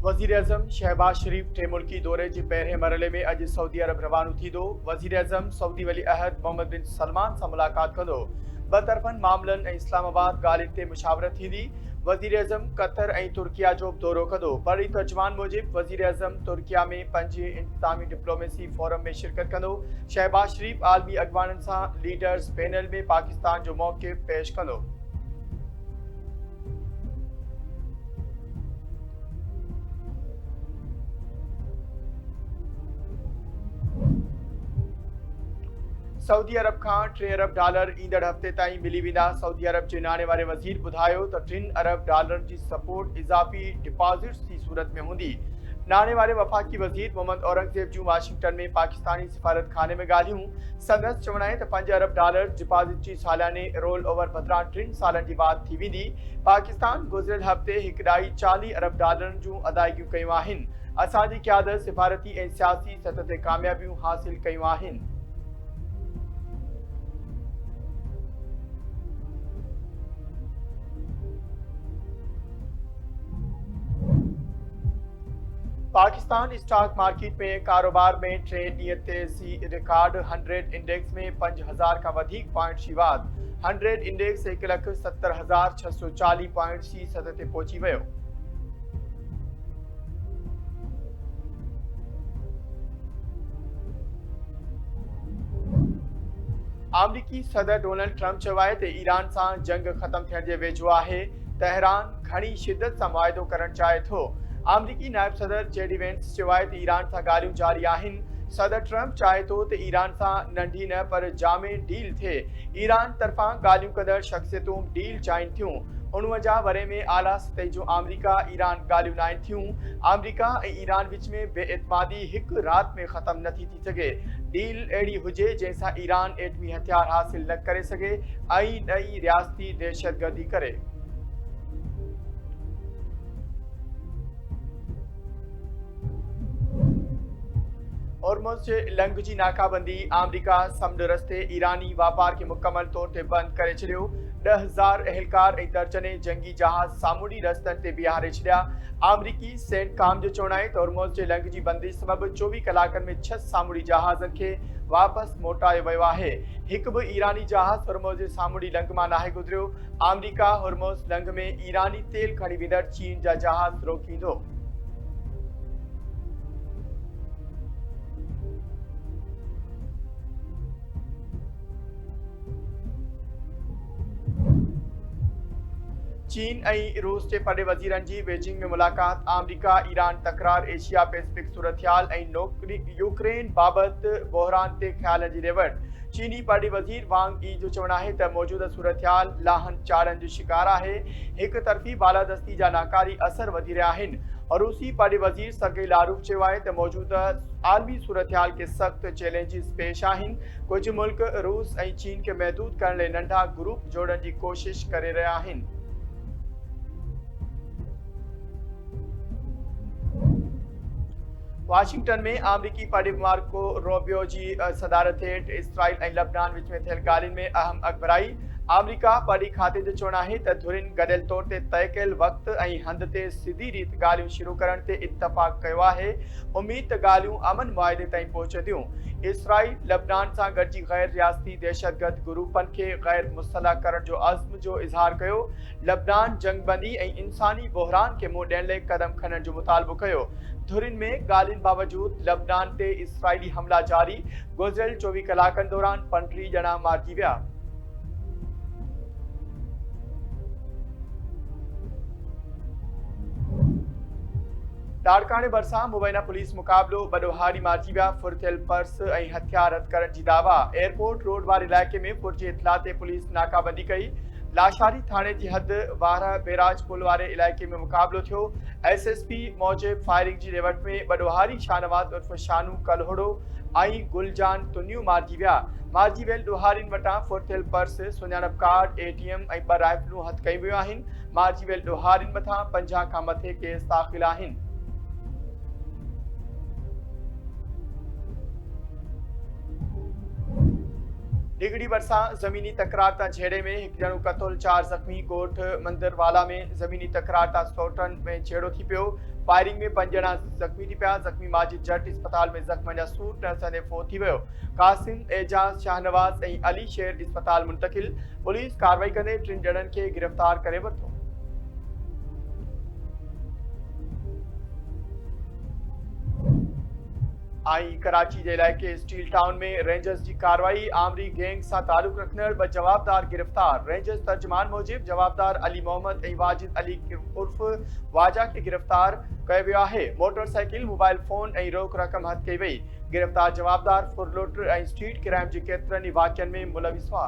वज़ीर आज़म शहबाज शरीफ टे मुल्की दौरे जे पहिरें मरहले में अॼु सऊदी अरब रवानो थींदो। वज़ीर आज़म सऊदी वली अहद मोहम्मद बिन सलमान सां मुलाक़ात कंदो। ॿतरफ़नि मामलनि ऐं इस्लामाबाद ॻाल्हियुनि ते मुशावरत थींदी। वज़ीर आज़म कतर ऐं तुर्किया जो बि दौरो कंदो। बड़ी तर्जुमान मूजिबि वज़ीर आज़म तुर्किया में पंहिंजे इंतज़ामी डिप्लोमेसी फोरम में शिरकत कंदो। शहबाज शरीफ आलमी अॻवाननि सां लीडर्स पैनल में पाकिस्तान जो मौक़िफ़ पेश कंदो। सऊदी अरब खां $3 अरब ईंदड़ हफ़्ते ताईं मिली वेंदा। सऊदी अरब जे नाणे वारे वज़ीर ॿुधायो त $3 अरब जी सपोर्ट इज़ाफ़ी डिपॉज़िट्स जी सूरत में हूंदी। नाणे वारे वफ़ाक़ी वज़ीर मोहम्मद औरंगज़ेब जूं वाशिंगटन में पाकिस्तानी सिफ़ारत खाने में ॻाल्हियूं। संदसि चवण आहे त $5 अरब डिपॉज़िट जी सालियाने रोल ओवर बदिरां 3 सालनि जी वाध थी वेंदी। पाकिस्तान गुज़िरियल हफ़्ते हिक ॾाही $40 अरब जूं अदायगियूं कयूं आहिनि। असांजी क़यादत सिफ़ारती ऐं सियासी सतह ते कामयाबियूं हासिल कयूं आहिनि। पाकिस्तान स्टॉक मार्केट में कारोबार में 3 ॾींहं तेज़ी रिकॉर्ड 100 इंडेक्स में 5000 खां वधीक पॉइंट जी वाध। 100 इंडेक्स 1,70,640 पॉइंट जी सतह ते पहुची वियो। अमरीकी सदर डोनाल्ड ट्रंप चयो आहे त ईरान सां जंग ख़त्म थियण जे वेझो आहे। तेहरान घणी शिदत सां मुआहिदो करणु चाहे थो। अमरीकी नायब सदर जेडी वेंस चयो आहे त ईरान सां ॻाल्हियूं जारी आहिनि। सदर ट्रंप चाहे थो त ईरान सां नंढी न पर जामे डील थिए। ईरान तरफ़ां ॻाल्हियूं कंदड़ शख़्सियतूं डील चाहिनि थियूं। 49 वरे में आला सतह जूं अमरीका ईरान ॻाल्हियूं न आहिनि थियूं। अमरीका ऐं ईरान विच में बेएतमादी हिकु राति में ख़त्म नथी थी सघे। डील अहिड़ी हुजे जंहिंसां ईरान एटमी हथियार हासिल न करे सघे ऐं नई रियासती दहशतगर्दी करे। हॉर्मुज़ जे लंघ जी नाकाबंदी। अमरीका समुंड रस्ते ईरानी वापार खे मुकमल तौर ते बंदि करे छॾियो। 10,000 एहलकार ऐं दर्जने जंगी जहाज़ सामूंडी रस्तनि ते बीहारे छॾिया। अमरीकी सेंटकॉम जो चवणु आहे त हॉर्मुज़ जे लंघ जी बंदी सबबि 24 कलाकनि में 6 सामूंडी जहाज़नि खे वापसि मोटायो वियो आहे। हिकु बि ईरानी जहाज़ हॉर्मुज़ जे सामूंडी लंघ मां नाहे गुज़रियो। अमरीका हॉर्मुज़ लंघ में ईरानी तेल खणी वेंदड़ चीन जा जहाज़ रोकींदो। चीन ऐं रूस जे वॾे वज़ीरनि जी बीजिंग में मुलाक़ात। अमरीका ईरान तकरार, एशिया पैसिफिक सूरतहाल ऐं यूक्रेन बाबति बहिरान ते ख़्यालनि जी रिवट। चीनी वॾे वज़ीर वांग ई जो चवणु आहे त मौजूदा सूरतहाल लाहन चाड़नि जो शिकार आहे। हिक तरफ़ी बालादस्ती जा नाकारी असर वधी रहिया आहिनि। रूसी वॾे वज़ीर सर्गेई लारोव चयो आहे त मौजूदा आलमी सूरतहाल खे सख़्त चैलेंजिस पेश आहिनि। कुझु मुल्क रूस ऐं चीन खे महदूद करण लाइ नंढा ग्रुप जोड़ण जी कोशिश करे रहिया आहिनि। वाशिंगटन में अमरीकी वॾे मार्को रूबियो जी सदारत हेठि इसराइल ऐं लबनान विच में थियल ॻाल्हियुनि में अहम अॻिभराई। अमरीका वॾी खाते जो चवणु आहे त धुरिन गॾियल तौर ते तय कयल वक़्त ऐं हंध ते सिधी रीति ॻाल्हियूं शुरू करण ते इत्तफ़ाक़ कयो आहे। उमीद त ॻाल्हियूं अमन मुआहिदे ताईं पहुचंदियूं। इसराइल लबनान सां गॾिजी गैर रियासती दहशतगर्द ग्रुपनि खे गैर मुस्तलह करण जो अज़्म जो इज़हार कयो। लबनान जंगबंदी ऐं इंसानी बहिरान खे मुंहुं ॾियण लाइ क़दम खणण जो मुतालबो कयो। धुरिन में ॻाल्हियुनि बावजूद लबनान ते इसराइली हमला जारी। गुज़िरियल 24 कलाकनि दौरान 35 ॼणा मारिजी विया। लाड़काणे भरिसां मुबैना पुलिस मुक़ाबिलो, वॾो हारी मारिजी विया। फुरथियल पर्स ऐं हथियार हथ करण जी दावा। एयरपोर्ट रोड वारे इलाइक़े में फुर जी इतला ते पुलिस नाकाबंदी कई। लाशारी थाणे जी हद वारा बैराज पुल वारे इलाइक़े में मुक़ाबिलो थियो। SSP मूजिबि फायरिंग जी रिवट में वॾो हारी शाहनवाज़ उर्फ शानू कलहोड़ो ऐं गुलजान तुनियूं मारिजी विया। मारिजी वियल ॾोहारियुनि वटां फुरथियल पर्स, सुञाणप कार्ड, ATM ऐं 2 राइफलूं हथ कयूं वियूं आहिनि। मारिजी वियल ॾोहारियुनि मथां 50 खां मथे केस दाख़िल आहिनि। डिगड़ी बरसा जमीनी तकरार ता झेड़े में एक जणो कतल 4 जख्मी गोठ मंदिरवाला में जमीनी तकरार ता सोटन में झेड़ो थी पियो फायरिंग में 5 ॼणा जख्मी थी पिया जख्मी माजिद जट अस्पताल में जख्म जा सूट न सने फो थी वियो कासिम एजाज शाहनवाज ऐं अली शेर अस्पताल मुंतकिल पुलिस कार्रवाई कंदे 3 ॼणनि खे गिरफ्तार करे वरितो। आई कराची के इलाके स्टील टाउन में रेंजर्स की कार्रवाई आमरी गैंग से ताल्लुक रखने ब जवाबदार गिरफ्तार रेंजर्स तर्जमान मूजिब जवाबदार अली मोहम्मद ऐं वाजिद अली उर्फ वाजा के गिरफ्तार किया वियो है। मोटरसाइकिल मोबाइल फोन ऐं रोक रकम हथ कई वई गिरफ्तार जवाबदार फुरलुट ऐं स्ट्रीट क्राइम के केतरनि वाक़ियनि में मुलविस हुआ।